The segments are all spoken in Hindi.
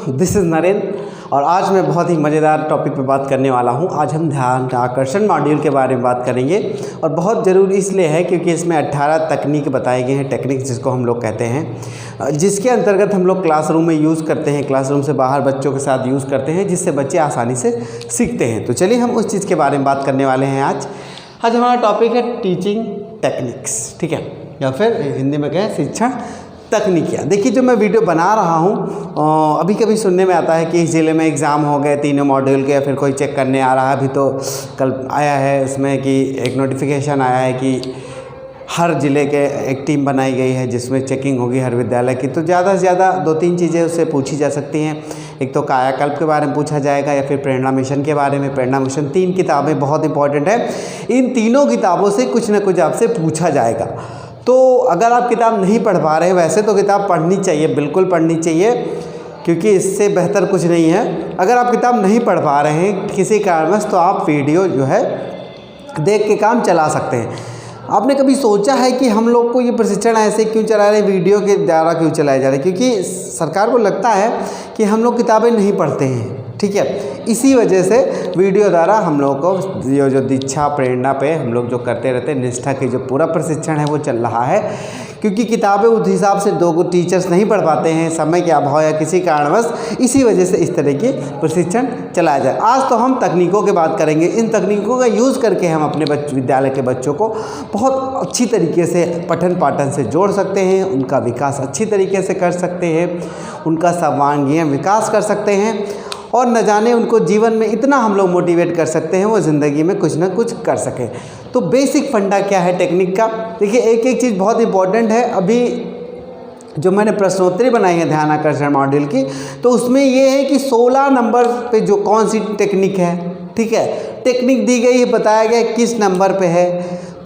दिस इज़ नरेंद्र और आज मैं बहुत ही मज़ेदार टॉपिक पे बात करने वाला हूँ। आज हम ध्यान आकर्षण मॉड्यूल के बारे में बात करेंगे और बहुत ज़रूरी इसलिए है क्योंकि इसमें 18 तकनीक बताए गए हैं, टेक्निक जिसको हम लोग कहते हैं, जिसके अंतर्गत हम लोग क्लासरूम में यूज़ करते हैं, क्लासरूम से बाहर बच्चों के साथ यूज़ करते हैं, जिससे बच्चे आसानी से सीखते हैं। तो चलिए हम उस चीज़ के बारे में बात करने वाले हैं। आज हमारा टॉपिक है टीचिंग टेक्निक्स, ठीक है, या फिर हिंदी में कहें शिक्षण तकनीकियाँ। देखिए, जो मैं वीडियो बना रहा हूँ अभी कभी सुनने में आता है कि इस ज़िले में एग्ज़ाम हो गए तीनों मॉड्यूल के, या फिर कोई चेक करने आ रहा है। अभी तो कल आया है उसमें कि एक नोटिफिकेशन आया है कि हर ज़िले के एक टीम बनाई गई है जिसमें चेकिंग होगी हर विद्यालय की। तो ज़्यादा से ज़्यादा 2-3 चीज़ें उससे पूछी जा सकती हैं। एक तो कायाकल्प के बारे में पूछा जाएगा, या फिर प्रेरणा मिशन के बारे में। प्रेरणा मिशन 3 किताबें बहुत इंपॉर्टेंट है। इन तीनों किताबों से कुछ ना कुछ आपसे पूछा जाएगा। तो अगर आप किताब नहीं पढ़ पा रहे हैं, वैसे तो किताब पढ़नी चाहिए, बिल्कुल पढ़नी चाहिए, क्योंकि इससे बेहतर कुछ नहीं है। अगर आप किताब नहीं पढ़ पा रहे हैं किसी कारणवश, तो आप वीडियो जो है देख के काम चला सकते हैं। आपने कभी सोचा है कि हम लोग को ये प्रशिक्षण ऐसे क्यों चला रहे हैं, वीडियो के द्वारा क्यों चलाए जा रहे हैं? क्योंकि सरकार को लगता है कि हम लोग किताबें नहीं पढ़ते हैं, ठीक है। इसी वजह से वीडियो द्वारा हम लोग को जो दीक्षा प्रेरणा पे हम लोग जो करते रहते हैं, निष्ठा की जो पूरा प्रशिक्षण है वो चल रहा है। क्योंकि किताबें उस हिसाब से 2 टीचर्स नहीं पढ़ पाते हैं, समय के अभाव या किसी कारणवश, इसी वजह से इस तरह की प्रशिक्षण चलाया जाए। आज तो हम तकनीकों की बात करेंगे। इन तकनीकों का यूज़ करके हम अपने विद्यालय के बच्चों को बहुत अच्छी तरीके से पठन पाठन से जोड़ सकते हैं, उनका विकास अच्छी तरीके से कर सकते हैं, उनका सर्वांगीण विकास कर सकते हैं, और न जाने उनको जीवन में इतना हम लोग मोटिवेट कर सकते हैं वो ज़िंदगी में कुछ ना कुछ कर सकें। तो बेसिक फंडा क्या है टेक्निक का? देखिए, एक एक चीज़ बहुत इंपॉर्टेंट है। अभी जो मैंने प्रश्नोत्तरी बनाई है ध्यान आकर्षण मॉड्यूल की, तो उसमें ये है कि 16 नंबर पे जो कौन सी टेक्निक है, ठीक है, टेक्निक दी गई है, बताया गया किस नंबर पे है।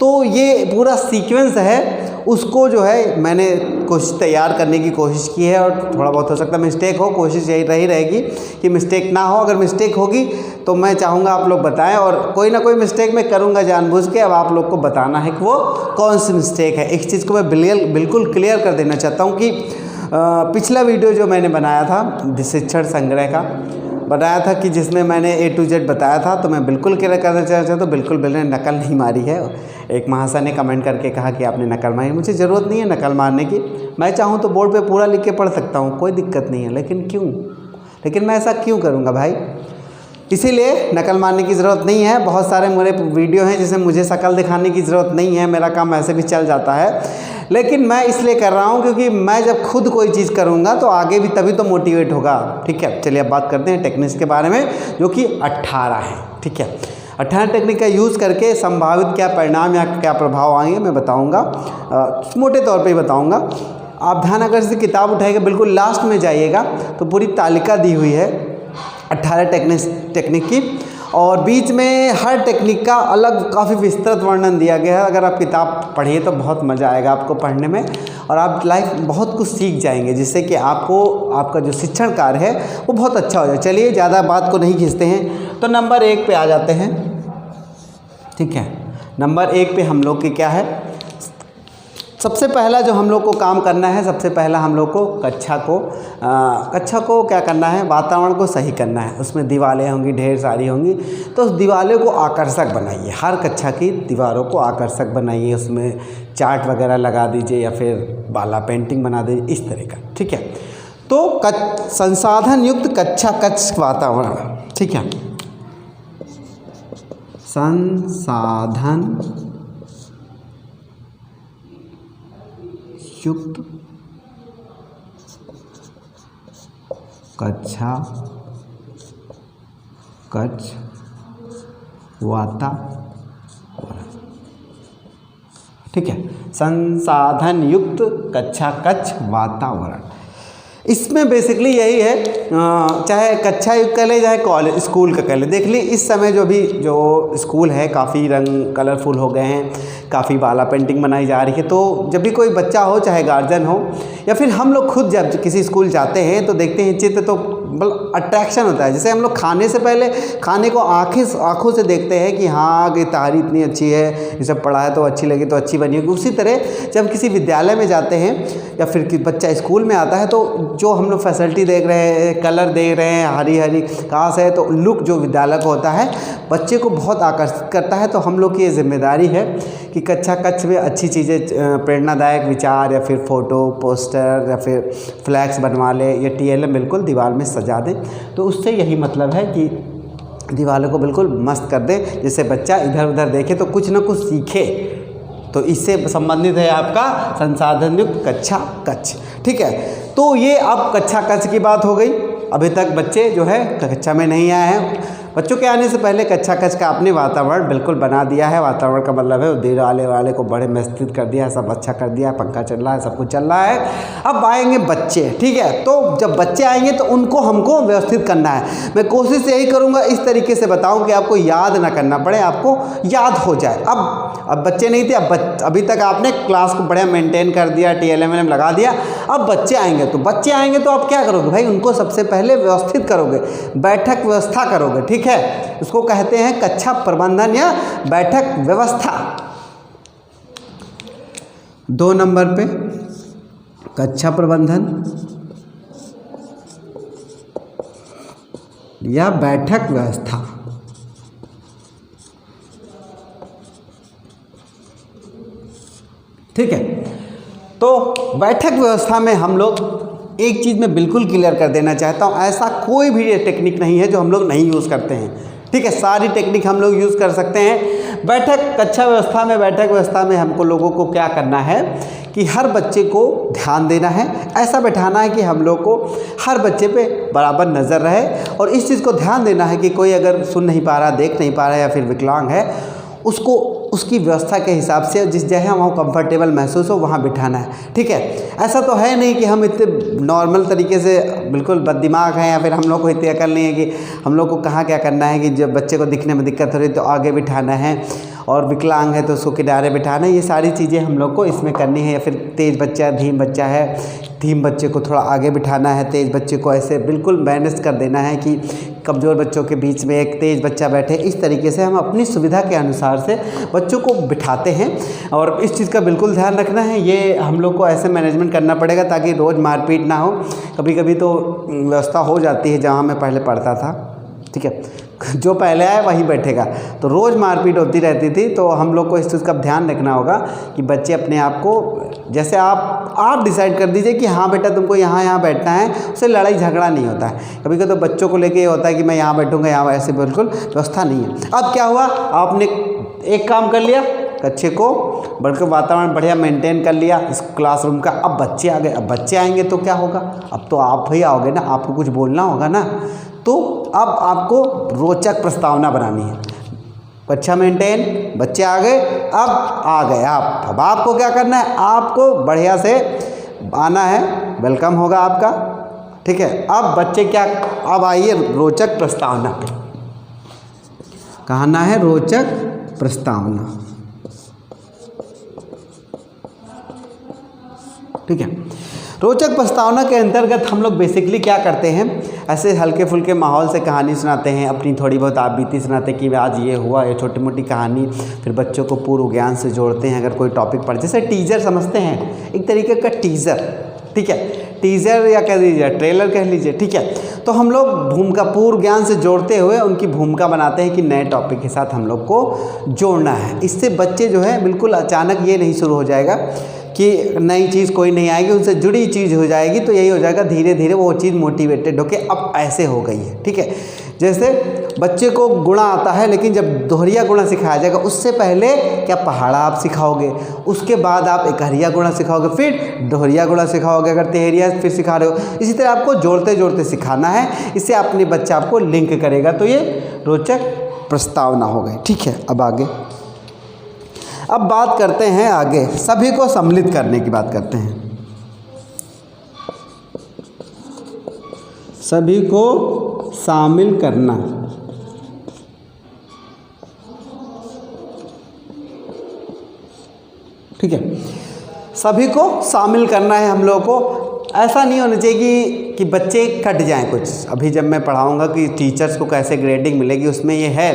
तो ये पूरा सीक्वेंस है, उसको जो है मैंने कुछ तैयार करने की कोशिश की है, और थोड़ा बहुत हो सकता है मिस्टेक हो, कोशिश यही रहेगी कि मिस्टेक ना हो। अगर मिस्टेक होगी तो मैं चाहूँगा आप लोग बताएं, और कोई ना कोई मिस्टेक मैं करूँगा जानबूझ के। अब आप लोग को बताना है कि वो कौन सी मिस्टेक है। एक चीज़ को मैं बिल्कुल क्लियर कर देना चाहता हूँ कि पिछला वीडियो जो मैंने बनाया था शिक्षण संग्रह का बताया था, कि जिसमें मैंने A to Z बताया था, तो मैं बिल्कुल क्लियर करना चाहता हूँ। तो बिल्कुल मैंने नकल नहीं मारी है। एक महाशय ने कमेंट करके कहा कि आपने नकल मारी। मुझे ज़रूरत नहीं है नकल मारने की। मैं चाहूँ तो बोर्ड पे पूरा लिख के पढ़ सकता हूँ, कोई दिक्कत नहीं है। लेकिन मैं ऐसा क्यों करूँगा भाई? इसीलिए नकल मारने की ज़रूरत नहीं है। बहुत सारे मेरे वीडियो हैं जिसमें मुझे शकल दिखाने की ज़रूरत नहीं है, मेरा काम ऐसे भी चल जाता है। लेकिन मैं इसलिए कर रहा हूँ क्योंकि मैं जब खुद कोई चीज़ करूँगा तो आगे भी तभी तो मोटिवेट होगा, ठीक है। चलिए अब बात करते हैं टेक्निक्स के बारे में, जो कि 18 है, ठीक है। 18 टेक्निक का यूज़ करके संभावित क्या परिणाम या क्या प्रभाव आएंगे मैं बताऊँगा, मोटे तौर पर ही बताऊँगा। आप ध्यान आकर्षण से किताब उठाएगा, बिल्कुल लास्ट में जाइएगा तो पूरी तालिका दी हुई है 18 टेक्निक की, और बीच में हर टेक्निक का अलग काफ़ी विस्तृत वर्णन दिया गया है। अगर आप किताब पढ़िए तो बहुत मज़ा आएगा आपको पढ़ने में, और आप लाइफ बहुत कुछ सीख जाएंगे, जिससे कि आपका जो शिक्षण कार्य है वो बहुत अच्छा हो जाए। चलिए ज़्यादा बात को नहीं खींचते हैं, तो नंबर 1 पे आ जाते हैं, ठीक है। नंबर 1 पे हम लोग की क्या है? सबसे पहला जो हम लोग को काम करना है, सबसे पहला हम लोग को कक्षा को क्या करना है? वातावरण को सही करना है। उसमें दीवारें होंगी, ढेर सारी होंगी, तो उस दीवारों को आकर्षक बनाइए। हर कक्षा की दीवारों को आकर्षक बनाइए, उसमें चार्ट वगैरह लगा दीजिए, या फिर बाला पेंटिंग बना दीजिए, इस तरह का, ठीक है। तो संसाधन युक्त कक्ष वातावरण, ठीक है। संसाधन युक्त कक्ष वातावरण, ठीक है। संसाधन युक्त कक्ष वातावरण, इसमें बेसिकली यही है, चाहे कक्षा युक्त कह ले, चाहे कॉलेज स्कूल का कह ले। देख ली इस समय जो स्कूल है काफ़ी रंग कलरफुल हो गए हैं, काफ़ी वाला पेंटिंग बनाई जा रही है। तो जब भी कोई बच्चा हो, चाहे गार्जियन हो, या फिर हम लोग खुद जब किसी स्कूल जाते हैं तो देखते हैं चित्र तो मतलब अट्रैक्शन होता है। जैसे हम लोग खाने से पहले खाने को आँखों से देखते हैं कि हाँ ये तहारी इतनी अच्छी है, ये सब पढ़ा है तो अच्छी लगी तो अच्छी बनी होगी। उसी तरह जब किसी विद्यालय में जाते हैं या फिर कि बच्चा स्कूल में आता है तो जो हम लोग फैसिलिटी देख रहे हैं, कलर देख रहे हैं, हरी हरी घास है, तो लुक जो विद्यालय को होता है बच्चे को बहुत आकर्षित करता है। तो हम लोग की ये जिम्मेदारी है कि कक्षा कक्ष में अच्छी चीज़ें, प्रेरणादायक विचार या फिर फ़ोटो, पोस्टर या फिर फ्लैक्स बनवा ले या TLM बिल्कुल दीवार में सजा दें। तो उससे यही मतलब है कि दीवारों को बिल्कुल मस्त कर दें, जिससे बच्चा इधर उधर देखे तो कुछ ना कुछ सीखे। तो इससे संबंधित है आपका संसाधन युक्त कक्षा कक्ष। ठीक है, तो ये अब कक्षा कक्ष की बात हो गई। अभी तक बच्चे जो है कक्षा में नहीं आए हैं। बच्चों के आने से पहले कक्षा कक्ष का आपने वातावरण बिल्कुल बना दिया है। वातावरण का मतलब है दिवाले वाले को बड़े व्यवस्थित कर दिया है, सब अच्छा कर दिया है, पंखा चल रहा है, सब कुछ चल रहा है। अब आएंगे बच्चे, ठीक है, तो जब बच्चे आएंगे तो उनको हमको व्यवस्थित करना है। मैं कोशिश यही करूँगा इस तरीके से बताऊँ कि आपको याद ना करना पड़े, आपको याद हो जाए। अब बच्चे नहीं थे, अभी तक आपने क्लास को बढ़िया मेंटेन कर दिया, TLM लगा दिया। अब बच्चे आएंगे तो आप क्या करोगे भाई, उनको सबसे पहले व्यवस्थित करोगे, बैठक व्यवस्था करोगे। ठीक है, इसको कहते हैं कक्षा प्रबंधन या बैठक व्यवस्था। 2 नंबर पे कक्षा प्रबंधन या बैठक व्यवस्था। ठीक है, तो बैठक व्यवस्था में हम लोग एक चीज़ मैं बिल्कुल क्लियर कर देना चाहता हूँ, ऐसा कोई भी टेक्निक नहीं है जो हम लोग नहीं यूज़ करते हैं। ठीक है, सारी टेक्निक हम लोग यूज़ कर सकते हैं। बैठक व्यवस्था में हमको लोगों को क्या करना है कि हर बच्चे को ध्यान देना है, ऐसा बैठाना है कि हम लोग को हर बच्चे पे बराबर नज़र रहे। और इस चीज़ को ध्यान देना है कि कोई अगर सुन नहीं पा रहा, देख नहीं पा रहा या फिर विकलांग है, उसको उसकी व्यवस्था के हिसाब से जिस जगह वहाँ कंफर्टेबल महसूस हो वहाँ बिठाना है। ठीक है, ऐसा तो है नहीं कि हम इतने नॉर्मल तरीके से बिल्कुल बददिमाग हैं या फिर हम लोग को इतनी अकल नहीं है कि हम लोग को कहाँ क्या करना है कि जब बच्चे को दिखने में दिक्कत हो रही तो आगे बिठाना है और विकलांग है तो उसको किनारे बिठाना है। ये सारी चीज़ें हम लोग को इसमें करनी है। या फिर तेज़ बच्चा, धीम बच्चा है, धीम बच्चे को थोड़ा आगे बिठाना है, तेज़ बच्चे को ऐसे बिल्कुल मैनेज कर देना है कि कमज़ोर बच्चों के बीच में एक तेज़ बच्चा बैठे। इस तरीके से हम अपनी सुविधा के अनुसार से बच्चों को बिठाते हैं और इस चीज़ का बिल्कुल ध्यान रखना है। ये हम लोग को ऐसे मैनेजमेंट करना पड़ेगा ताकि रोज़ मारपीट ना हो। कभी कभी तो व्यवस्था हो जाती है जहाँ मैं पहले पढ़ता था, ठीक है, जो पहले आए वहीं बैठेगा, तो रोज़ मारपीट होती रहती थी। तो हम लोग को इस चीज़ का ध्यान रखना होगा कि बच्चे अपने आप को, जैसे आप डिसाइड कर दीजिए कि हाँ बेटा तुमको यहाँ बैठना है, उससे लड़ाई झगड़ा नहीं होता है। कभी कभी तो बच्चों को लेके ये होता है कि मैं यहाँ बैठूँगा, यहाँ ऐसे बिल्कुल व्यवस्था नहीं है। अब क्या हुआ, आपने एक काम कर लिया, कक्षे को बढ़कर वातावरण बढ़िया मेंटेन कर लिया इस क्लासरूम का। अब बच्चे आ गए, अब बच्चे आएंगे तो क्या होगा, अब तो आप ही आओगे ना, आपको कुछ बोलना होगा ना। तो अब आपको रोचक प्रस्तावना बनानी है। कक्षा मेंटेन, बच्चे आ गए, अब आ गए आप। अब आपको क्या करना है, आपको बढ़िया से आना है, वेलकम होगा आपका। ठीक है, अब बच्चे क्या, अब आइए रोचक प्रस्तावना पे। कहना है रोचक प्रस्तावना। ठीक है, रोचक प्रस्तावना के अंतर्गत हम लोग बेसिकली क्या करते हैं, ऐसे हल्के फुल्के माहौल से कहानी सुनाते हैं, अपनी थोड़ी बहुत आप बीती सुनाते हैं कि आज ये हुआ, ये छोटी मोटी कहानी। फिर बच्चों को पूर्व ज्ञान से जोड़ते हैं। अगर कोई टॉपिक पढ़, जैसे टीजर समझते हैं, एक तरीके का टीजर, ठीक है, टीजर या कह दीजिए ट्रेलर कह लीजिए। ठीक है, तो हम लोग भूमिका पूर्व ज्ञान से जोड़ते हुए उनकी भूमिका बनाते हैं कि नए टॉपिक के साथ हम लोग को जोड़ना है। इससे बच्चे जो है बिल्कुल अचानक ये नहीं शुरू हो जाएगा कि नई चीज़ कोई नहीं आएगी, उनसे जुड़ी चीज़ हो जाएगी। तो यही हो जाएगा, धीरे धीरे वो चीज़ मोटिवेटेड होके अब ऐसे हो गई है। ठीक है, जैसे बच्चे को गुणा आता है, लेकिन जब दोहरिया गुणा सिखाया जाएगा उससे पहले क्या पहाड़ा आप सिखाओगे, उसके बाद आप एकहरिया गुणा सिखाओगे, फिर दोहरिया गुणा सिखाओगे, अगर तिहरिया फिर सिखा रहे हो। इसी तरह आपको जोड़ते जोड़ते सिखाना है, इससे अपने बच्चा आपको लिंक करेगा। तो ये रोचक प्रस्तावना हो गई। ठीक है, अब आगे, अब बात करते हैं आगे, सभी को सम्मिलित करने की बात करते हैं। सभी को शामिल करना। ठीक है, सभी को शामिल करना है हम लोगों को। ऐसा नहीं होना चाहिए कि बच्चे कट जाएं कुछ। अभी जब मैं पढ़ाऊंगा कि टीचर्स को कैसे ग्रेडिंग मिलेगी, उसमें ये है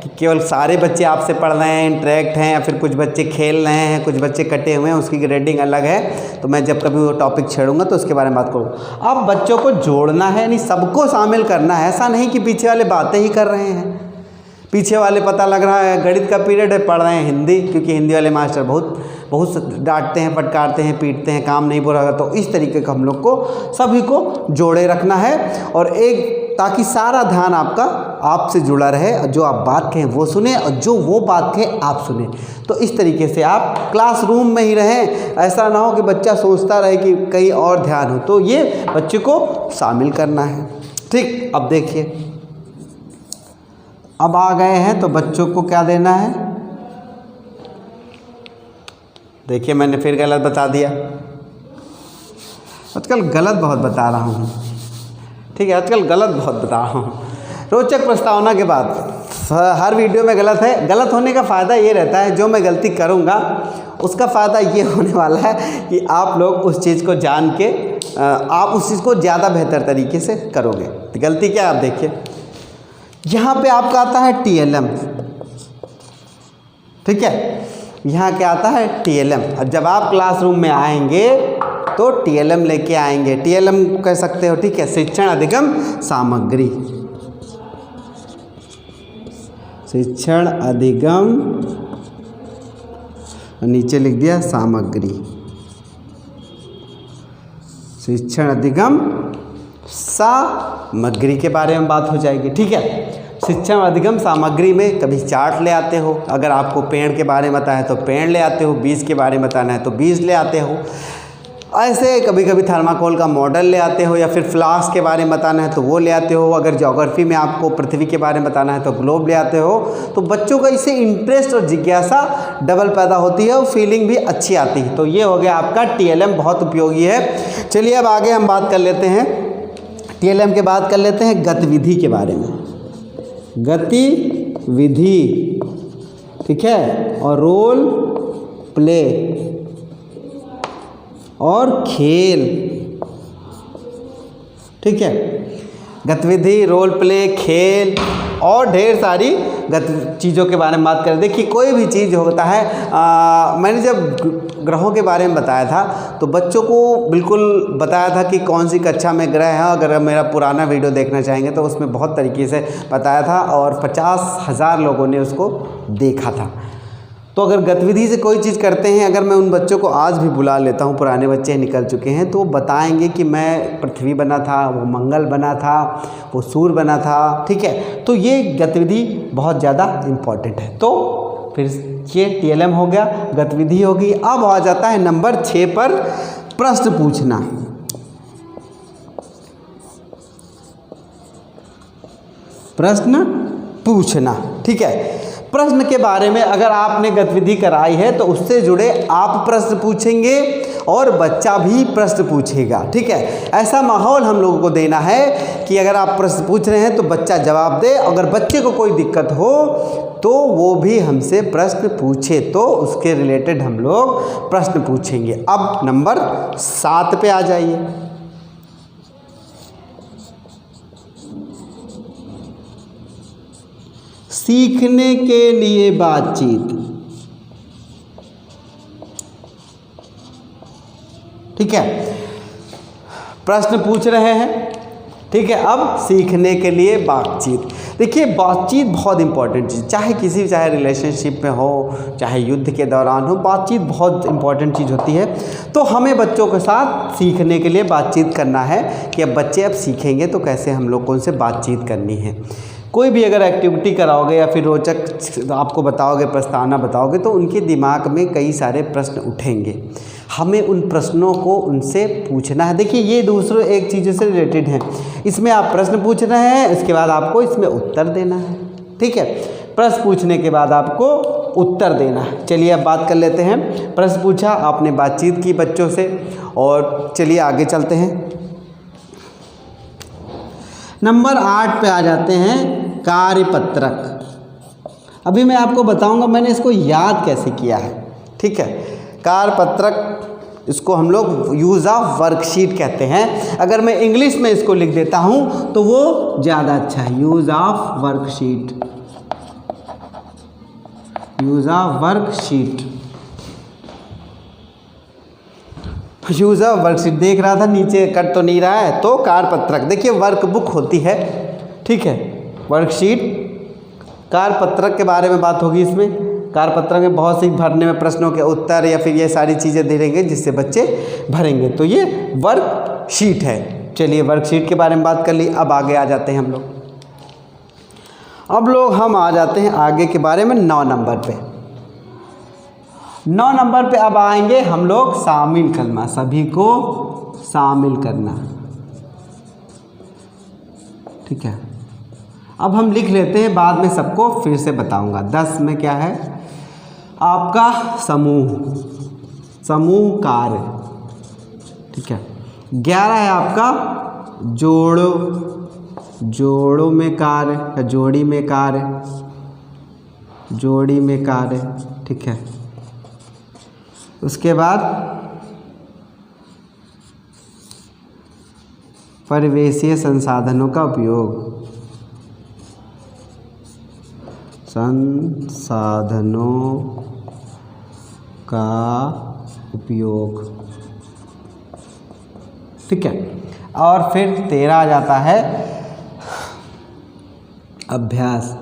कि केवल सारे बच्चे आपसे पढ़ रहे हैं, इंटरेक्ट हैं, या फिर कुछ बच्चे खेल रहे हैं, कुछ बच्चे कटे हुए हैं, उसकी ग्रेडिंग अलग है। तो मैं जब कभी वो टॉपिक छेड़ूंगा तो उसके बारे में बात करूँ। अब बच्चों को जोड़ना है, यानी सबको शामिल करना है। ऐसा नहीं कि पीछे वाले बातें ही कर रहे हैं, पीछे वाले पता लग रहा है गणित का पीरियड है, पढ़ रहे हैं हिंदी, क्योंकि हिंदी वाले मास्टर बहुत डांटते हैं, फटकारते हैं, पीटते हैं, काम नहीं पूरा होगा। तो इस तरीके का हम लोग को सभी को जोड़े रखना है, और एक ताकि सारा ध्यान आपका आपसे जुड़ा रहे, और जो आप बात कहें वो सुने, और जो वो बात कहें आप सुने। तो इस तरीके से आप क्लासरूम में ही रहें। ऐसा ना हो कि बच्चा सोचता रहे कि कहीं और ध्यान हो, तो ये बच्चे को शामिल करना है। ठीक, अब देखिए, अब आ गए हैं तो बच्चों को क्या देना है। देखिए मैंने फिर गलत बता दिया, आजकल गलत बहुत बता रहा हूँ। ठीक है, आजकल गलत बहुत बता रहा हूँ। रोचक प्रस्तावना के बाद हर वीडियो में गलत है। गलत होने का फ़ायदा ये रहता है, जो मैं गलती करूँगा उसका फ़ायदा ये होने वाला है कि आप लोग उस चीज़ को जान के आप उस चीज़ को ज़्यादा बेहतर तरीके से करोगे। तो गलती क्या है, आप देखिए यहाँ पे आपका आता है TLM। ठीक है, यहाँ क्या आता है TLM। अब जब आप क्लासरूम में आएंगे तो TLM लेके आएंगे। TLM कह सकते हो, ठीक है, शिक्षण अधिगम सामग्री। शिक्षण अधिगम, नीचे लिख दिया सामग्री। शिक्षण अधिगम सामग्री के बारे में बात हो जाएगी। ठीक है, शिक्षण अधिगम सामग्री में कभी चार्ट ले आते हो, अगर आपको पेड़ के बारे में बताना है तो पेड़ ले आते हो, बीज के बारे में बताना है तो बीज ले आते हो। ऐसे कभी कभी थर्माकोल का मॉडल ले आते हो, या फिर फ्लास्क के बारे में बताना है तो वो ले आते हो। अगर ज्योग्राफी में आपको पृथ्वी के बारे में बताना है तो ग्लोब ले आते हो। तो बच्चों का इससे इंटरेस्ट और जिज्ञासा डबल पैदा होती है, और फीलिंग भी अच्छी आती है। तो ये हो गया आपका TLM, बहुत उपयोगी है। चलिए अब आगे हम बात कर लेते हैं, TLM के बाद कर लेते हैं गतिविधि के बारे में। गतिविधि, ठीक है, और रोल प्ले और खेल। ठीक है, गतिविधि, रोल प्ले, खेल और ढेर सारी चीज़ों के बारे में बात करें। देखिए कोई भी चीज़ होता है, मैंने जब ग्रहों के बारे में बताया था तो बच्चों को बिल्कुल बताया था कि कौन सी कक्षा में ग्रह है। अगर मेरा पुराना वीडियो देखना चाहेंगे तो उसमें बहुत तरीके से बताया था, और 50,000 लोगों ने उसको देखा था। तो अगर गतिविधि से कोई चीज़ करते हैं, अगर मैं उन बच्चों को आज भी बुला लेता हूँ, पुराने बच्चे निकल चुके हैं, तो वो बताएंगे कि मैं पृथ्वी बना था, वो मंगल बना था, वो सूर्य बना था। ठीक है, तो ये गतिविधि बहुत ज़्यादा इम्पॉर्टेंट है। तो फिर ये TLM हो गया, गतिविधि होगी। अब आ जाता है नंबर 6 पर, प्रश्न पूछना। प्रश्न पूछना, ठीक है। प्रश्न के बारे में अगर आपने गतिविधि कराई है तो उससे जुड़े आप प्रश्न पूछेंगे और बच्चा भी प्रश्न पूछेगा। ठीक है, ऐसा माहौल हम लोगों को देना है कि अगर आप प्रश्न पूछ रहे हैं तो बच्चा जवाब दे। अगर बच्चे को कोई दिक्कत हो तो वो भी हमसे प्रश्न पूछे, तो उसके रिलेटेड हम लोग प्रश्न पूछेंगे। अब नंबर 7 पे आ जाइए। सीखने के लिए बातचीत। ठीक है, प्रश्न पूछ रहे हैं, ठीक है। अब सीखने के लिए बातचीत। देखिए बातचीत बहुत इंपॉर्टेंट चीज़, चाहे रिलेशनशिप में हो, चाहे युद्ध के दौरान हो, बातचीत बहुत इंपॉर्टेंट चीज़ होती है। तो हमें बच्चों के साथ सीखने के लिए बातचीत करना है कि अब बच्चे अब सीखेंगे तो कैसे हम लोग को उनसे बातचीत करनी है। कोई भी अगर एक्टिविटी कराओगे या फिर रोचक आपको बताओगे, प्रस्तावना बताओगे, तो उनके दिमाग में कई सारे प्रश्न उठेंगे। हमें उन प्रश्नों को उनसे पूछना है। देखिए ये दूसरों एक चीज़ों से रिलेटेड है। इसमें आप प्रश्न पूछ रहे हैं, इसके बाद आपको इसमें उत्तर देना है। ठीक है, प्रश्न पूछने के बाद आपको उत्तर देना है। चलिए अब बात कर लेते हैं। प्रश्न पूछा, आपने बातचीत की बच्चों से, और चलिए आगे चलते हैं। नंबर 8 पे आ जाते हैं, कार्यपत्रक। अभी मैं आपको बताऊंगा मैंने इसको याद कैसे किया है। ठीक है, कार्यपत्रक इसको हम लोग यूज़ ऑफ वर्कशीट कहते हैं। अगर मैं इंग्लिश में इसको लिख देता हूँ तो वो ज़्यादा अच्छा है, use of worksheet, use of worksheet, use of worksheet. देख रहा था नीचे कट तो नहीं रहा है, तो कारपत्रक, देखिए वर्कबुक होती है, ठीक है, वर्कशीट, कारपत्रक के बारे में बात होगी इसमें। कारपत्रक में बहुत सी भरने में प्रश्नों के उत्तर या फिर ये सारी चीज़ें दे देंगे जिससे बच्चे भरेंगे, तो ये वर्कशीट है। चलिए वर्कशीट के बारे में बात कर ली, अब आगे आ जाते हैं हम लोग। अब हम आ जाते हैं आगे के बारे में 9 नंबर पे। 9 नंबर पे अब आएंगे हम लोग शामिल करना, सभी को शामिल करना, ठीक है। अब हम लिख लेते हैं, बाद में सबको फिर से बताऊंगा। 10 में क्या है आपका समूह, समूह कार्य, ठीक है। 11 है आपका जोड़ो, जोड़ों में कार्य, जोड़ी में कार्य, जोड़ी में कार्य, ठीक है। उसके बाद परिवेशीय संसाधनों का उपयोग, संसाधनों का उपयोग, ठीक है। और फिर 13 आ जाता है अभ्यास,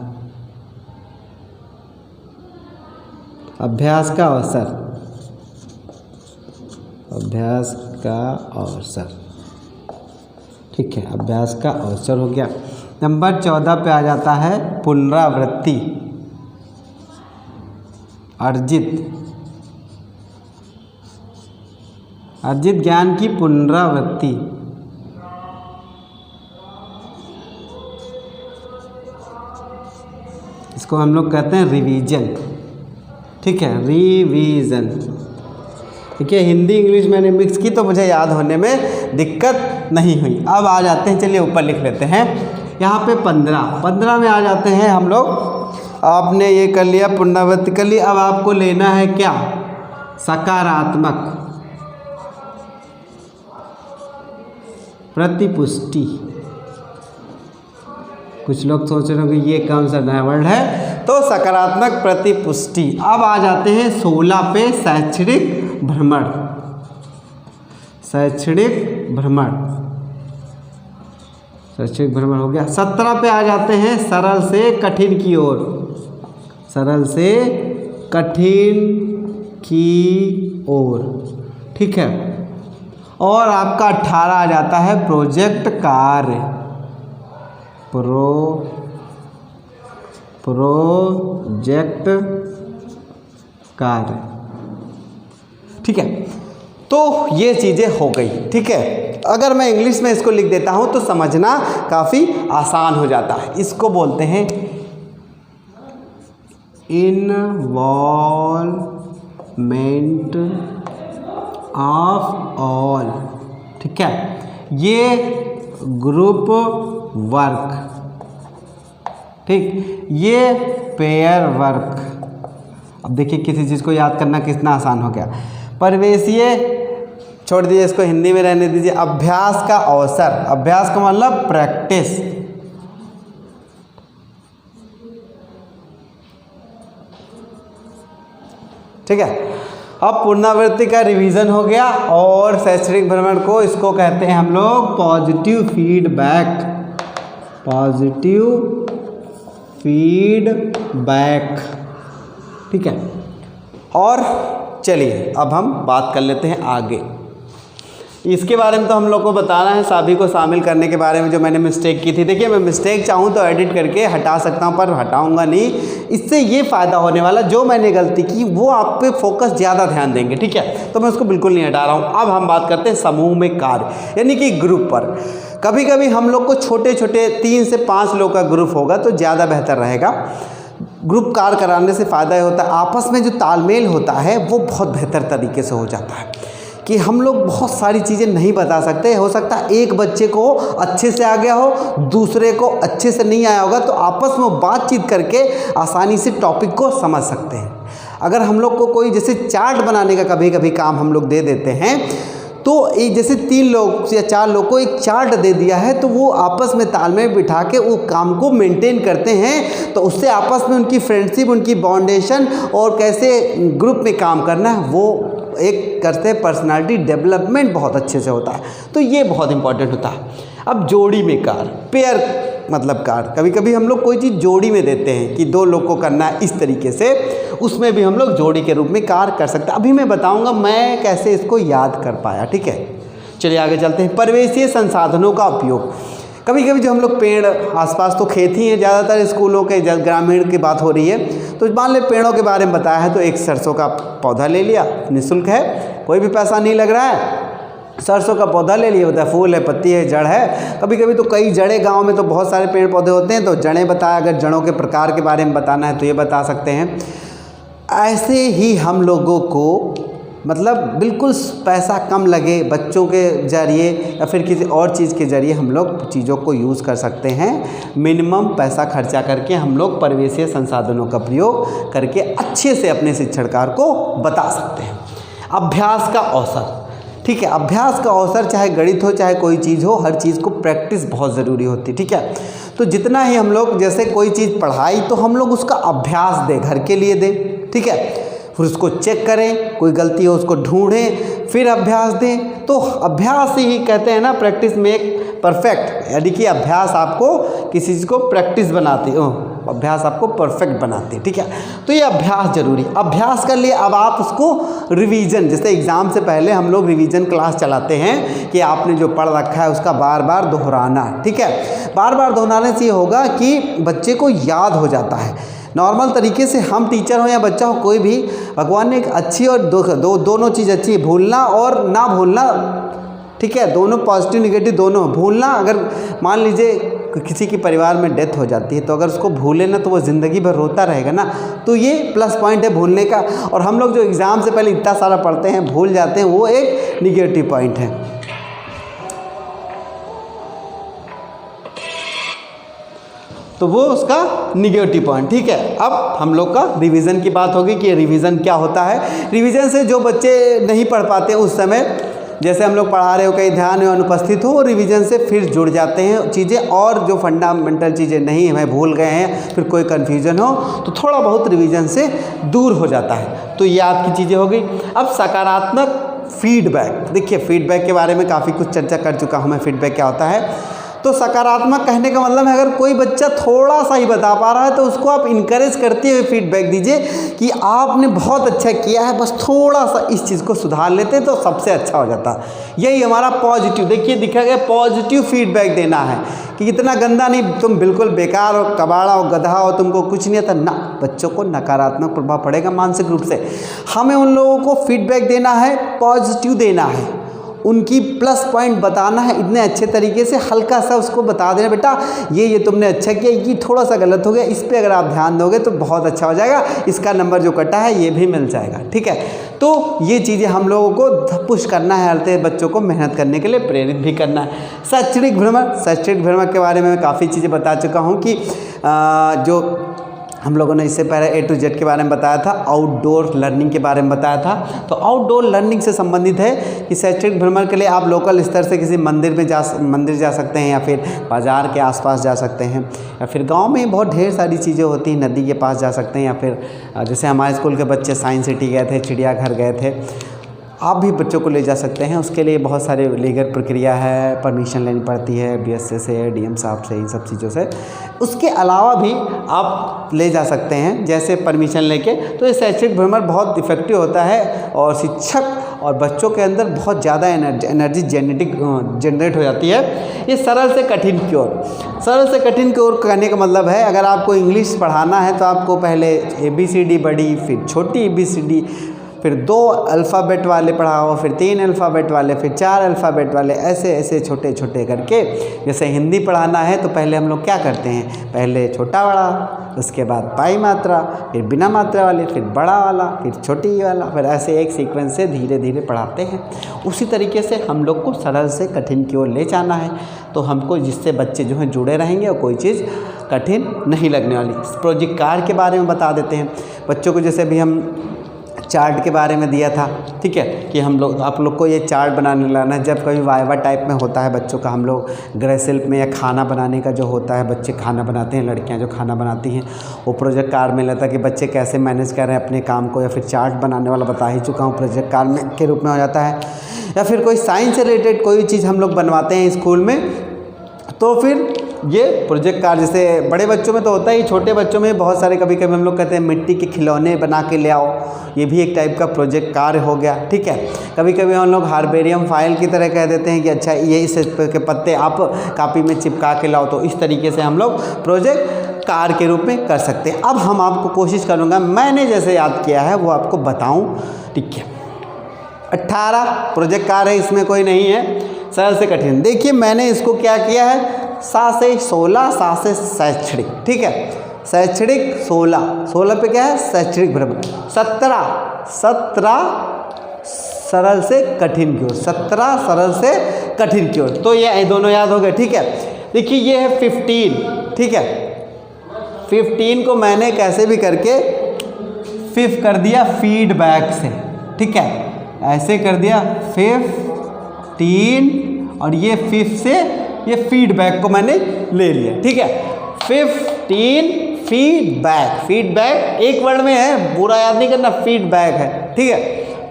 अभ्यास का अवसर, अभ्यास का अवसर, ठीक है, अभ्यास का अवसर हो गया। नंबर 14 पे आ जाता है पुनरावृत्ति, अर्जित, अर्जित ज्ञान की पुनरावृत्ति, इसको हम लोग कहते हैं रिवीजन, ठीक है, रिवीजन। देखिए हिंदी इंग्लिश मैंने मिक्स की तो मुझे याद होने में दिक्कत नहीं हुई। अब आ जाते हैं, चलिए ऊपर लिख लेते हैं, यहाँ पे 15 में आ जाते हैं हम लोग। आपने ये कर लिया, पुनरावृत्ति कर लिया, अब आपको लेना है क्या, सकारात्मक प्रतिपुष्टि। कुछ लोग सोच रहे होंगे ये कौन सा नया वर्ड है, तो सकारात्मक प्रतिपुष्टि। अब आ जाते हैं 16 पे शैक्षणिक भ्रमण, शैक्षणिक भ्रमण, शैक्षणिक भ्रमण हो गया। 17 पे आ जाते हैं सरल से कठिन की ओर, सरल से कठिन की ओर, ठीक है। और आपका 18 आ जाता है प्रोजेक्ट कार्य, प्रोजेक्ट कार्य, ठीक है। तो ये चीज़ें हो गई, ठीक है। अगर मैं इंग्लिश में इसको लिख देता हूँ तो समझना काफ़ी आसान हो जाता है। इसको बोलते हैं इन्वॉल्वमेंट ऑफ ऑल, ठीक है। ये ग्रुप वर्क, ठीक, ये पेयर वर्क। अब देखिए किसी चीज़ को याद करना कितना आसान हो गया। परिवेशीय छोड़ दीजिए, इसको हिंदी में रहने दीजिए। अभ्यास का अवसर, अभ्यास का मतलब प्रैक्टिस, ठीक है। अब पुनरावृत्ति का रिवीजन हो गया। और शैक्षणिक भ्रमण को इसको कहते हैं हम लोग पॉजिटिव फीडबैक, पॉजिटिव फीडबैक, ठीक है। और चलिए अब हम बात कर लेते हैं आगे। इसके बारे में तो हम लोग को बताना है, सभी को शामिल करने के बारे में जो मैंने मिस्टेक की थी। देखिए मैं मिस्टेक चाहूँ तो एडिट करके हटा सकता हूँ, पर हटाऊँगा नहीं। इससे ये फ़ायदा होने वाला, जो मैंने गलती की वो आप पे फोकस ज़्यादा ध्यान देंगे, ठीक है। तो मैं उसको बिल्कुल नहीं हटा रहा हूँ। अब हम बात करते हैं समूह में कार्य, यानी कि ग्रुप पर। कभी कभी हम लोग को छोटे छोटे 3 से 5 लोग का ग्रुप होगा तो ज़्यादा बेहतर रहेगा। ग्रुप कार्य कराने से फ़ायदा ये होता है, आपस में जो तालमेल होता है वो बहुत बेहतर तरीके से हो जाता है। कि हम लोग बहुत सारी चीज़ें नहीं बता सकते, हो सकता है एक बच्चे को अच्छे से आ गया हो, दूसरे को अच्छे से नहीं आया होगा, तो आपस में बातचीत करके आसानी से टॉपिक को समझ सकते हैं। अगर हम लोग को कोई जैसे चार्ट बनाने का कभी कभी काम हम लोग दे देते हैं, तो एक जैसे 3 लोग या 4 लोग को एक चार्ट दे दिया है, तो वो आपस में तालमेल बिठा के वो काम को मेंटेन करते हैं, तो उससे आपस में उनकी फ्रेंडशिप, उनकी बाउंडेशन और कैसे ग्रुप में काम करना है वो एक करते हैं। पर्सनालिटी डेवलपमेंट बहुत अच्छे से होता है, तो ये बहुत इंपॉर्टेंट होता है। अब जोड़ी में कार्य, पेयर मतलब कार्य, कभी कभी हम लोग कोई चीज़ जोड़ी में देते हैं कि 2 लोग को करना है इस तरीके से, उसमें भी हम लोग जोड़ी के रूप में कार्य कर सकते हैं। अभी मैं बताऊंगा मैं कैसे इसको याद कर पाया, ठीक है। चलिए आगे चलते हैं। परिवेशीय संसाधनों का उपयोग। कभी कभी जो हम लोग पेड़, आसपास तो खेत ही हैं ज़्यादातर, स्कूलों के ग्रामीण की बात हो रही है, तो मान ले पेड़ों के बारे में बताया है, तो एक सरसों का पौधा ले लिया, निःशुल्क है, कोई भी पैसा नहीं लग रहा है, सरसों का पौधा ले लिया, होता है फूल है, पत्ती है, जड़ है। कभी कभी तो कई जड़ें, गांव में तो बहुत सारे पेड़ पौधे होते हैं, तो जड़ें बताया, अगर जड़ों के प्रकार के बारे में बताना है तो ये बता सकते हैं। ऐसे ही हम लोगों को मतलब बिल्कुल पैसा कम लगे, बच्चों के जरिए या फिर किसी और चीज़ के ज़रिए हम लोग चीज़ों को यूज़ कर सकते हैं। मिनिमम पैसा खर्चा करके हम लोग परिवेशीय संसाधनों का प्रयोग करके अच्छे से अपने शिक्षणकार को बता सकते हैं। अभ्यास का अवसर, ठीक है। अभ्यास का अवसर, चाहे गणित हो चाहे कोई चीज़ हो, हर चीज़ को प्रैक्टिस बहुत ज़रूरी होती है, ठीक है। तो जितना ही हम लोग जैसे कोई चीज़ पढ़ाई, तो हम लोग उसका अभ्यास दें, घर के लिए दें, ठीक है। फिर उसको चेक करें, कोई गलती हो उसको ढूंढें, फिर अभ्यास दें। तो अभ्यास ही कहते हैं ना, प्रैक्टिस मेक परफेक्ट, यानी कि अभ्यास आपको किसी चीज़ को प्रैक्टिस बनाती हो, अभ्यास आपको परफेक्ट बनाती है, ठीक है। तो ये अभ्यास जरूरी। अभ्यास कर लिए, अब आप उसको रिवीजन, जैसे एग्ज़ाम से पहले हम लोग रिवीजन क्लास चलाते हैं कि आपने जो पढ़ रखा है उसका बार बार दोहराना, ठीक है। बार बार दोहराने से ये होगा कि बच्चे को याद हो जाता है। नॉर्मल तरीके से हम टीचर हो या बच्चा हो, कोई भी, भगवान ने एक अच्छी और दोनों चीज़ अच्छी है, भूलना और ना भूलना, ठीक है। दोनों पॉजिटिव निगेटिव दोनों। भूलना, अगर मान लीजिए किसी के परिवार में डेथ हो जाती है, तो अगर उसको भूले ना तो वो ज़िंदगी भर रोता रहेगा ना, तो ये प्लस पॉइंट है भूलने का। और हम लोग जो एग्ज़ाम से पहले इतना सारा पढ़ते हैं, भूल जाते हैं, वो एक निगेटिव पॉइंट है। तो वो उसका निगेटिव पॉइंट, ठीक है। अब हम लोग का रिवीजन की बात होगी कि रिवीजन क्या होता है। रिवीजन से जो बच्चे नहीं पढ़ पाते उस समय, जैसे हम लोग पढ़ा रहे हो, कहीं ध्यान में अनुपस्थित हो, रिवीजन से फिर जुड़ जाते हैं चीज़ें, और जो फंडामेंटल चीज़ें नहीं हमें भूल गए हैं, फिर कोई कन्फ्यूजन हो तो थोड़ा बहुत रिवीजन से दूर हो जाता है। तो ये आपकी चीज़ें हो गई। अब सकारात्मक फीडबैक, देखिए फीडबैक के बारे में काफ़ी कुछ चर्चा कर चुका हूँ मैं, फीडबैक क्या होता है। तो सकारात्मक कहने का मतलब है, अगर कोई बच्चा थोड़ा सा ही बता पा रहा है तो उसको आप इनकरेज करते हुए फीडबैक दीजिए कि आपने बहुत अच्छा किया है, बस थोड़ा सा इस चीज़ को सुधार लेते तो सबसे अच्छा हो जाता। यही हमारा पॉजिटिव, देखिए दिखा गया, पॉजिटिव फीडबैक देना है कि इतना गंदा नहीं, तुम बिल्कुल बेकार हो, कबाड़ा हो, गधा हो, तुमको कुछ नहीं आता ना। बच्चों को नकारात्मक प्रभाव पड़ेगा मानसिक रूप से। हमें उन लोगों को फीडबैक देना है, पॉजिटिव देना है, उनकी प्लस पॉइंट बताना है, इतने अच्छे तरीके से हल्का सा उसको बता देना, बेटा ये तुमने अच्छा किया, ये थोड़ा सा गलत हो गया, इस पे अगर आप ध्यान दोगे तो बहुत अच्छा हो जाएगा, इसका नंबर जो कटा है ये भी मिल जाएगा, ठीक है। तो ये चीज़ें हम लोगों को पुश करना है, हर बच्चों को मेहनत करने के लिए प्रेरित भी करना है। शैक्षणिक भ्रमण, शैक्षणिक भ्रमण के बारे में मैं काफ़ी चीज़ें बता चुका हूँ कि जो हम लोगों ने इससे पहले A to Z के बारे में बताया था, आउटडोर लर्निंग के बारे में बताया था। तो आउटडोर लर्निंग से संबंधित है कि शैक्षणिक भ्रमण के लिए आप लोकल स्तर से किसी मंदिर जा सकते हैं, या फिर बाज़ार के आसपास जा सकते हैं, या फिर गांव में बहुत ढेर सारी चीज़ें होती हैं, नदी के पास जा सकते हैं, या फिर जैसे हमारे स्कूल के बच्चे साइंस सिटी गए थे, चिड़ियाघर गए थे, आप भी बच्चों को ले जा सकते हैं। उसके लिए बहुत सारे लीगल प्रक्रिया है, परमिशन लेनी पड़ती है BSS से, DM साहब से, इन सब चीज़ों से। उसके अलावा भी आप ले जा सकते हैं, जैसे परमिशन लेके। तो ये शैक्षणिक भ्रमण बहुत इफेक्टिव होता है, और शिक्षक और बच्चों के अंदर बहुत ज़्यादा एनर्जी जनरेट हो जाती है। ये सरल से कठिन की ओर, सरल से कठिन की ओर कहने का मतलब है, अगर आपको इंग्लिश पढ़ाना है तो आपको पहले ABCD बड़ी, फिर छोटी ABCD, फिर 2 अल्फ़ाबेट वाले पढ़ाओ, फिर 3 अल्फ़ाबेट वाले, फिर 4 अल्फ़ाबेट वाले, ऐसे ऐसे छोटे छोटे करके। जैसे हिंदी पढ़ाना है तो पहले हम लोग क्या करते हैं, पहले छोटा वाला, उसके बाद पाई मात्रा, फिर बिना मात्रा वाले, फिर बड़ा वाला, फिर छोटी वाला, फिर ऐसे एक सीक्वेंस से धीरे धीरे पढ़ाते हैं। उसी तरीके से हम लोग को सरल से कठिन की ओर ले जाना है, तो हमको जिससे बच्चे जो हैं जुड़े रहेंगे और कोई चीज़ कठिन नहीं लगने वाली। प्रोजेक्ट कार्ड के बारे में बता देते हैं बच्चों को। जैसे अभी हम चार्ट के बारे में दिया था, ठीक है, कि हम लोग आप लोग को ये चार्ट बनाने लाना है। जब कभी वाइवा टाइप में होता है बच्चों का, हम लोग गृह शिल्प में या खाना बनाने का जो होता है, बच्चे खाना बनाते हैं, लड़कियां जो खाना बनाती हैं, वो प्रोजेक्ट कार्ड में लेता है कि बच्चे कैसे मैनेज कर रहे हैं अपने काम को, या फिर चार्ट बनाने वाला बता ही चुका हूँ, प्रोजेक्ट कार्ड में के रूप में हो जाता है। या फिर कोई साइंस से रिलेटेड कोई चीज़ हम लोग बनवाते हैं स्कूल में, तो फिर ये प्रोजेक्ट कार्ड, जैसे बड़े बच्चों में तो होता ही, छोटे बच्चों में बहुत सारे कभी कभी हम लोग कहते हैं मिट्टी के खिलौने बना के ले आओ, ये भी एक टाइप का प्रोजेक्ट कार्य हो गया, ठीक है। कभी कभी हम लोग हार्बेरियम फाइल की तरह कह देते हैं कि अच्छा ये इस के पत्ते आप कापी में चिपका के लाओ, तो इस तरीके से हम लोग प्रोजेक्ट कार्य के रूप में कर सकते हैं। अब हम आपको कोशिश करूँगा मैंने जैसे याद किया है वो आपको बताऊँ, ठीक है। 18 प्रोजेक्ट कार्य है, इसमें कोई नहीं है सरल से कठिन। देखिए मैंने इसको क्या किया है, 7 से 16, 7 से शैक्षणिक, ठीक है, शैक्षणिक 16 पे क्या है, शैक्षणिक भ्रमण, 17 सरल से कठिन की ओर, 17 सरल से कठिन की ओर। तो ये दोनों याद हो गए, ठीक है। देखिए ये है 15, ठीक है, 15 को मैंने कैसे भी करके 5 कर दिया फीडबैक से, ठीक है, ऐसे कर दिया 15 और ये 5 से ये फीडबैक को मैंने ले लिया, ठीक है। 15 फीडबैक, फीडबैक एक वर्ड में है, पूरा याद नहीं करना, फीडबैक है, ठीक है।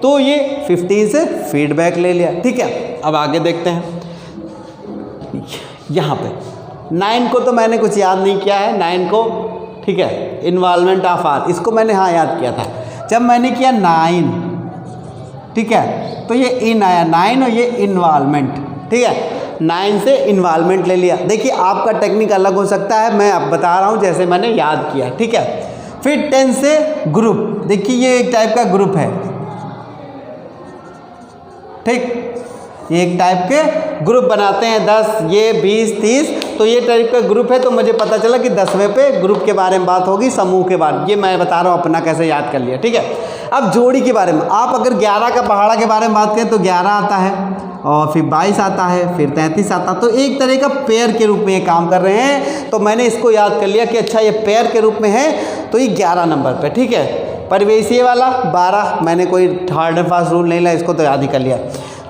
तो ये 15 से फीडबैक ले लिया, ठीक है। अब आगे देखते हैं, यहाँ पे 9 को तो मैंने कुछ याद नहीं किया है, 9 को, ठीक है, इन्वॉल्वमेंट ऑफ आर, इसको मैंने हाँ याद किया था जब मैंने किया 9, ठीक है, तो ये इन आया 9 और ये इन्वॉल्वमेंट, ठीक है, 9 से इन्वॉल्वमेंट ले लिया। देखिए आपका टेक्निक अलग हो सकता है, मैं अब बता रहा हूँ जैसे मैंने याद किया, ठीक है। फिर 10 से ग्रुप, देखिए ये एक टाइप का ग्रुप है, ठीक, ये एक टाइप के ग्रुप बनाते हैं, 10, ये 20, 30, तो ये टाइप का ग्रुप है। तो मुझे पता चला कि 10वें पे ग्रुप के बारे में बात होगी, समूह के बारे में, ये मैं बता रहा हूँ अपना कैसे याद कर लिया, ठीक है। अब जोड़ी के बारे में, आप अगर 11 का पहाड़ा के बारे में बात करें तो 11 आता है, और फिर 22 आता है, फिर 33 आता है, तो एक तरह का पेयर के रूप में ये काम कर रहे हैं। तो मैंने इसको याद कर लिया कि अच्छा ये पेयर के रूप में है, तो ये 11 नंबर पे, ठीक है। परिवेशीय वाला 12, मैंने कोई हार्ड एंड फास्ट रूल नहीं लिया, इसको तो याद ही कर लिया।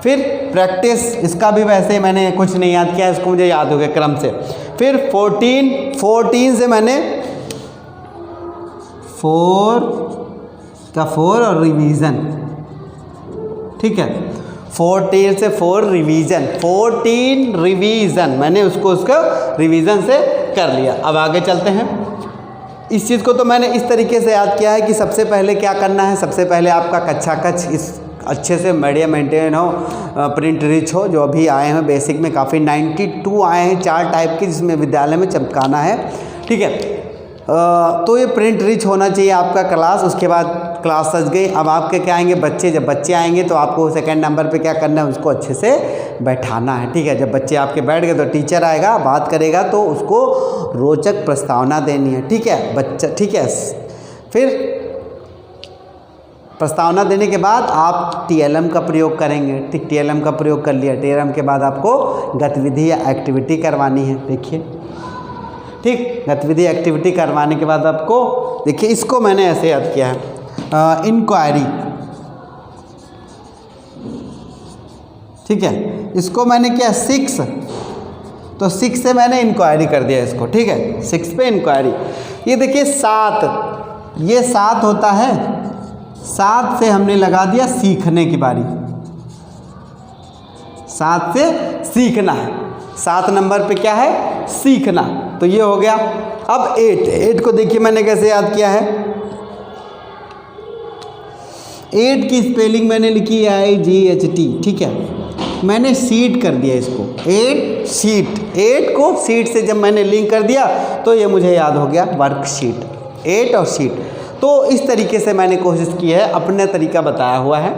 फिर प्रैक्टिस, इसका भी वैसे मैंने कुछ नहीं याद किया, इसको मुझे याद हो गया क्रम से। फिर 14 से मैंने 4 और रिवीजन, ठीक है, 14 से 4 रिवीजन, 14 रिवीजन, मैंने उसको रिवीजन से कर लिया। अब आगे चलते हैं। इस चीज़ को तो मैंने इस तरीके से याद किया है कि सबसे पहले क्या करना है, सबसे पहले आपका कच्चा कच्छ इस अच्छे से मीडिया मेंटेन हो, प्रिंट रिच हो। जो अभी आए हैं बेसिक में काफ़ी 92 आए हैं, 4 टाइप के, जिसमें विद्यालय में चिपकाना है, ठीक है। तो ये प्रिंट रिच होना चाहिए आपका क्लास। उसके बाद क्लास सज गई, अब आपके क्या आएंगे बच्चे। जब बच्चे आएंगे तो आपको सेकंड नंबर पे क्या करना है, उसको अच्छे से बैठाना है, ठीक है। जब बच्चे आपके बैठ गए तो टीचर आएगा, बात करेगा, तो उसको रोचक प्रस्तावना देनी है, ठीक है बच्चा, ठीक है। फिर प्रस्तावना देने के बाद आप TLM का प्रयोग करेंगे, ठीक, TLM का प्रयोग कर लिया। TLM के बाद आपको गतिविधि या एक्टिविटी करवानी है, देखिए, ठीक, गतिविधि एक्टिविटी करवाने के बाद आपको, देखिए इसको मैंने ऐसे याद किया है, इंक्वायरी, ठीक है, इसको मैंने किया 6, तो 6 से मैंने इंक्वायरी कर दिया इसको, ठीक है, 6 पे इंक्वायरी। ये देखिए 7, ये 7 होता है, 7 से हमने लगा दिया सीखने की बारी, 7 से सीखना है, 7 नंबर पे क्या है, सीखना, तो ये हो गया। अब 8 को देखिए मैंने कैसे याद किया है। 8 की स्पेलिंग मैंने लिखी है IGHT, ठीक है, मैंने शीट कर दिया इसको, 8 शीट, 8 को शीट से जब मैंने लिंक कर दिया तो ये मुझे याद हो गया वर्कशीट, 8 और शीट। तो इस तरीके से मैंने कोशिश की है, अपने तरीका बताया हुआ है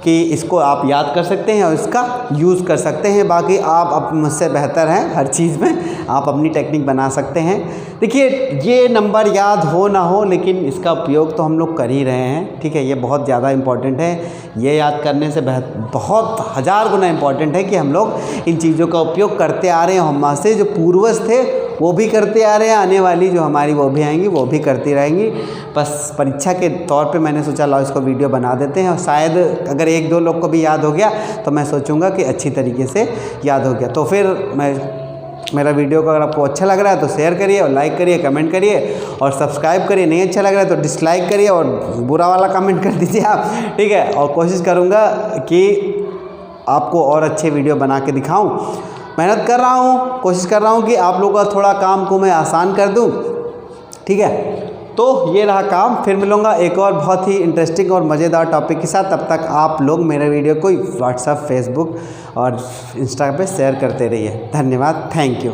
कि इसको आप याद कर सकते हैं और इसका यूज़ कर सकते हैं। बाकी आप मुझसे बेहतर हैं हर चीज़ में, आप अपनी टेक्निक बना सकते हैं। देखिए ये नंबर याद हो ना हो, लेकिन इसका उपयोग तो हम लोग कर ही रहे हैं, ठीक है। ये बहुत ज़्यादा इम्पॉर्टेंट है, ये याद करने से बहुत हज़ार गुना इम्पॉर्टेंट है कि हम लोग इन चीज़ों का उपयोग करते आ रहे हैं। हमसे जो पूर्वज थे वो भी करते आ रहे हैं, आने वाली जो हमारी वो भी आएंगी, वो भी करती रहेंगी। बस परीक्षा के तौर पे मैंने सोचा लाओ इसको वीडियो बना देते हैं, और शायद अगर एक दो लोग को भी याद हो गया तो मैं सोचूंगा कि अच्छी तरीके से याद हो गया। तो फिर मेरा वीडियो को अगर आपको अच्छा लग रहा है तो शेयर करिए और लाइक करिए, कमेंट करिए और सब्सक्राइब करिए। नहीं अच्छा लग रहा है तो डिसलाइक करिए और बुरा वाला कमेंट कर दीजिए आप, ठीक है। और कोशिश करूँगा कि आपको और अच्छे वीडियो बना के दिखाऊँ। मेहनत कर रहा हूँ, कोशिश कर रहा हूँ कि आप लोगों का थोड़ा काम को मैं आसान कर दूँ, ठीक है। तो ये रहा काम, फिर मिलूँगा एक और बहुत ही इंटरेस्टिंग और मज़ेदार टॉपिक के साथ। तब तक आप लोग मेरे वीडियो को व्हाट्सएप, फेसबुक और इंस्टा पे शेयर करते रहिए। धन्यवाद, थैंक यू।